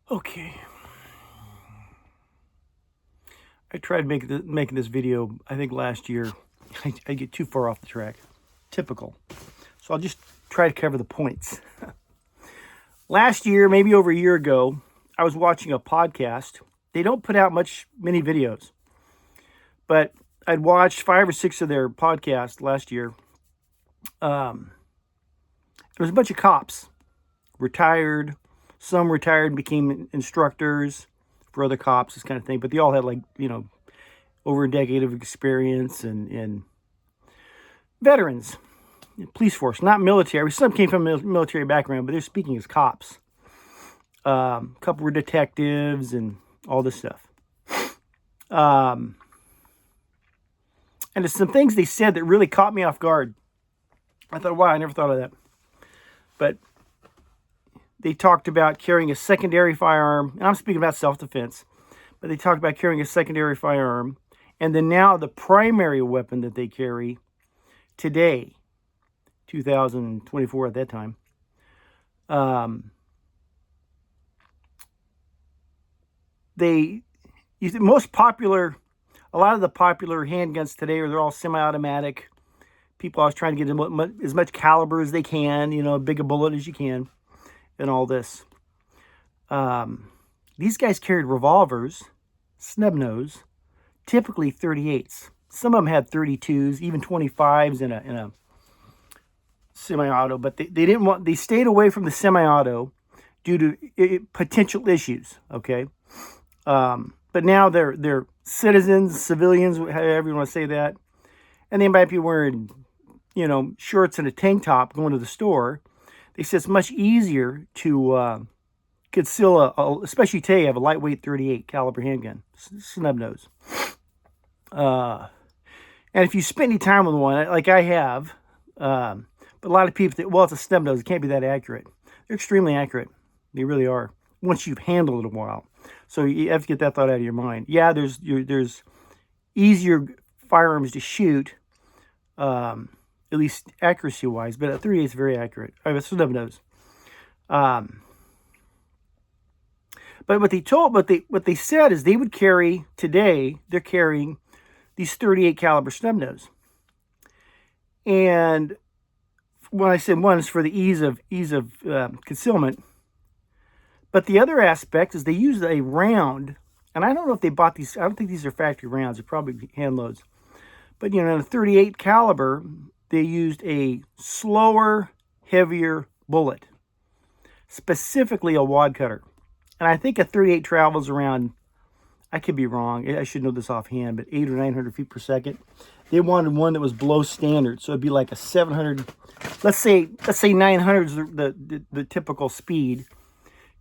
Okay. I tried making this video, I think last year. I get too far off the track. Typical. So I'll just try to cover the points. Last year, maybe over a year ago, I was watching a podcast. They don't put out many videos, but I'd watched 5 or 6 of their podcasts last year. There was a bunch of cops, retired. Some retired and became instructors for other cops, this kind of thing. But they all had over a decade of experience and veterans, police force, not military. Some came from a military background, but they're speaking as cops. A couple were detectives and all this stuff. And there's some things they said that really caught me off guard. I thought, wow, I never thought of that. But they talked about carrying a secondary firearm, and I'm speaking about self-defense, but they talked about carrying a secondary firearm, and then now the primary weapon that they carry today, 2024 at that time, a lot of the popular handguns today they're all semi-automatic. People are trying to get as much caliber as they can, big a bullet as you can, and all this. These guys carried revolvers, snub nose, typically 38s. Some of them had 32s, even 25s in a semi-auto, but they stayed away from the semi-auto due to potential issues. Okay. But now they're citizens, civilians, however you want to say that, and they might be wearing, shorts and a tank top going to the store. They said it's much easier to conceal especially today, you have a lightweight 38 caliber handgun, snub nose. And if you spend any time with one, like I have, but a lot of people think, well, it's a snub nose, it can't be that accurate. They're extremely accurate. They really are. Once you've handled it a while. So you have to get that thought out of your mind. Yeah, there's easier firearms to shoot, at least accuracy-wise, but a 38 is very accurate. I have a snub nose. But what they said is they would carry today. They're carrying these 38 caliber snub nose, and when I said one is for the ease of concealment. But the other aspect is they use a round, and I don't know if they bought these. I don't think these are factory rounds. They're probably hand loads. But in a 38 caliber, they used a slower, heavier bullet, specifically a wad cutter. And I think a 38 travels around, I could be wrong, I should know this offhand, but 800 or 900 feet per second. They wanted one that was below standard, so it'd be like a 700. Let's say 900 is the typical speed.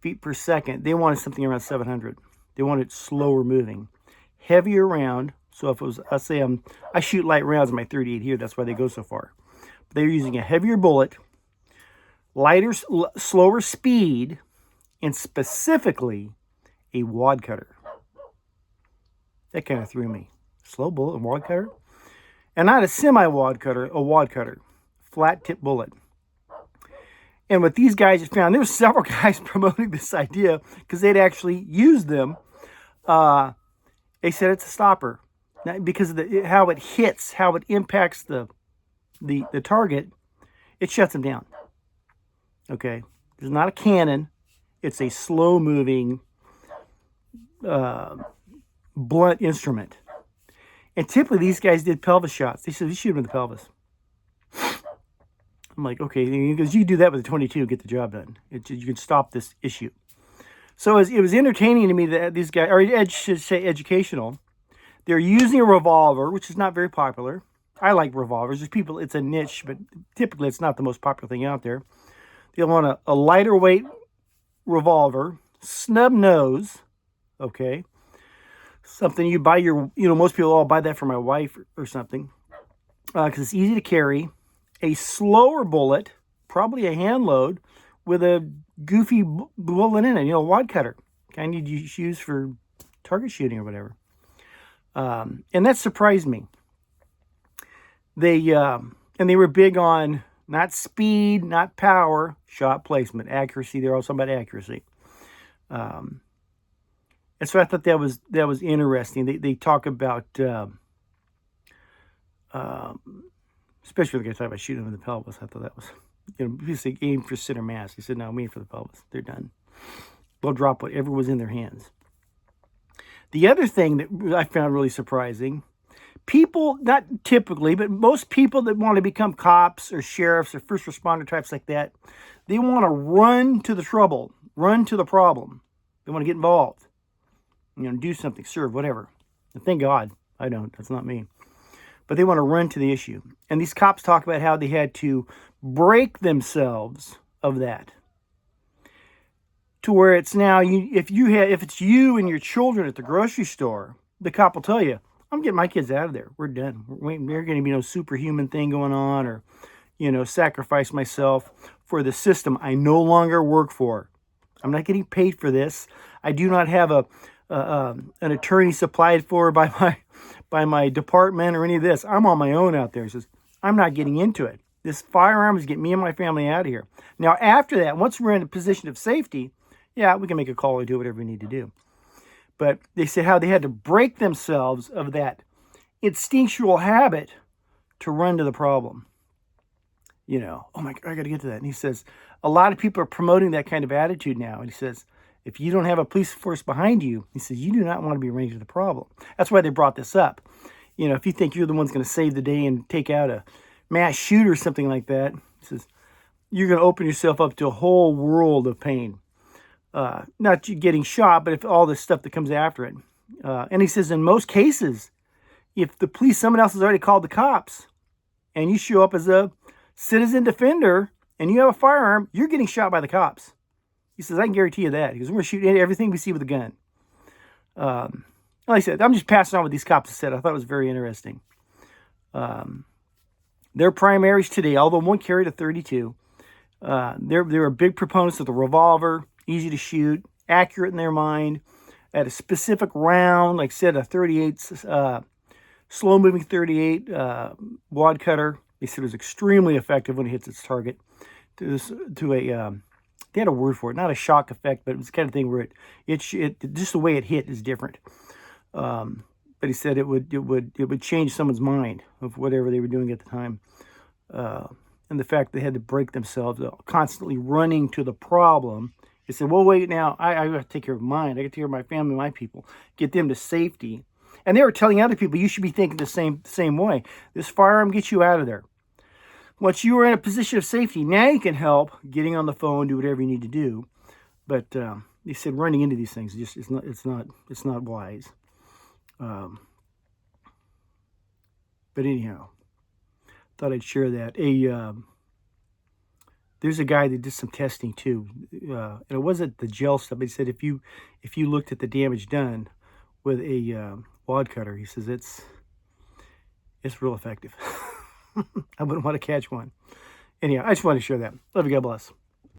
Feet per second. They wanted something around 700. They wanted slower moving, heavier round. So if it was, I shoot light rounds in my 38 here. That's why they go so far. But they're using a heavier bullet, lighter, slower speed, and specifically a wad cutter. That kind of threw me. Slow bullet and wad cutter, and not a semi-wad cutter, a wad cutter, flat tip bullet. And what these guys had found, there were several guys promoting this idea because they'd actually used them. They said it's a stopper because of how it hits, how it impacts the target. It shuts them down. Okay, it's not a cannon; it's a slow-moving, blunt instrument. And typically, these guys did pelvis shots. They said, "You shoot them in the pelvis." I'm like, okay, because you do that with a 22, get the job done. You can stop this issue. So it was entertaining to me that these guys, or I should say educational, they're using a revolver, which is not very popular. I like revolvers. There's people, it's a niche, but typically it's not the most popular thing out there. They want a lighter weight revolver, snub nose, okay? Something you buy most people all buy that for my wife or something, because it's easy to carry. A slower bullet, probably a hand load, with a goofy bullet in it, a wad cutter. Kind of you use for target shooting or whatever. And that surprised me. They were big on not speed, not power, shot placement, accuracy. They're also about accuracy. Um, and so I thought that was interesting. They talk about, especially the guy talking about shooting them in the pelvis. I thought that was, basically aim for center mass. He said, no, aim for the pelvis. They're done. They'll drop whatever was in their hands. The other thing that I found really surprising, people, not typically, but most people that want to become cops or sheriffs or first responder types like that, they want to run to the trouble, run to the problem. They want to get involved, do something, serve, whatever. And thank God I don't. That's not me. But they want to run to the issue. And these cops talk about how they had to break themselves of that, to where it's now, if it's you and your children at the grocery store, the cop will tell you, I'm getting my kids out of there. We're done. We're going to be no superhuman thing going on, or, sacrifice myself for the system I no longer work for. I'm not getting paid for this. I do not have an attorney supplied for by my department or any of this. I'm on my own out there. He says, I'm not getting into it. This firearm is getting me and my family out of here. Now, after that, once we're in a position of safety, yeah, we can make a call or do whatever we need to do. But they said how they had to break themselves of that instinctual habit to run to the problem. Oh my God, I got to get to that. And he says, a lot of people are promoting that kind of attitude now. And he says, if you don't have a police force behind you, he says, you do not want to be arranged with the problem. That's why they brought this up. If you think you're the one's going to save the day and take out a mass shooter or something like that, he says, you're going to open yourself up to a whole world of pain. Not getting shot, but if all this stuff that comes after it. And he says, in most cases, if the police, someone else has already called the cops, and you show up as a citizen defender, and you have a firearm, you're getting shot by the cops. He says, I can guarantee you that. He goes, we're shooting everything we see with a gun. Like I said, I'm just passing on what these cops said. I thought it was very interesting. Their primaries today, although one carried a .32, they were big proponents of the revolver, easy to shoot, accurate in their mind, at a specific round, like I said, a 38, slow-moving 38 wad cutter. They said it was extremely effective when it hits its target. They had a word for it, not a shock effect, but it was the kind of thing where it just the way it hit is different. But he said it would change someone's mind of whatever they were doing at the time. And the fact they had to break themselves, constantly running to the problem. He said, well, wait, now, I got to take care of mine. I got to take care of my family, my people, get them to safety. And they were telling other people, you should be thinking the same way. This firearm gets you out of there. Once you are in a position of safety, now you can help getting on the phone, do whatever you need to do. But he said running into these things it's not wise. But anyhow, thought I'd share that. There's a guy that did some testing too, and it wasn't the gel stuff. But he said if you looked at the damage done with a wad cutter, he says it's real effective. I wouldn't want to catch one. Anyhow, I just wanted to share that. Love you. God bless.